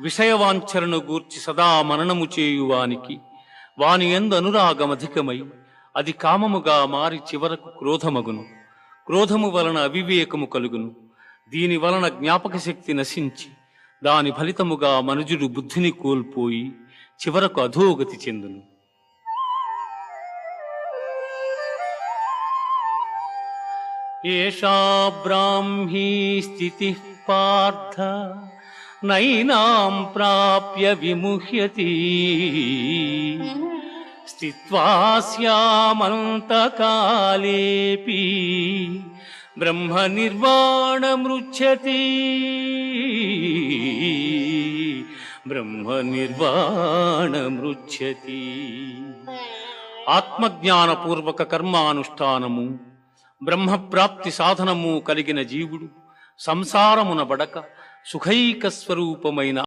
విషయవాంఛలను గూర్చి సదా మననము చేయువానికి వాని యందు అనురాగమధికమై అది కామముగా మారి చివరకు క్రోధమగును. క్రోధము వలన అవివేకము కలుగును. దీని వలన జ్ఞాపక శక్తి నశించి దాని ఫలితముగా మనుజుడు బుద్ధిని కోల్పోయి చివరకు అధోగతి చెందును. ఏషా బ్రాహ్మీ స్థితిః పార్థ నైనాం ప్రాప్య విముహ్యతి స్థిత్వా స్యామంతకాలేపి బ్రహ్మ నిర్వాణమృచ్ఛతి. బ్రహ్మ నిర్వాణమృచ్ఛతి. ఆత్మజ్ఞానపూర్వక కర్మానుష్ఠానము బ్రహ్మప్రాప్తి సాధనము కలిగిన జీవుడు సంసారమున బడక సుఖైక స్వరూపమైన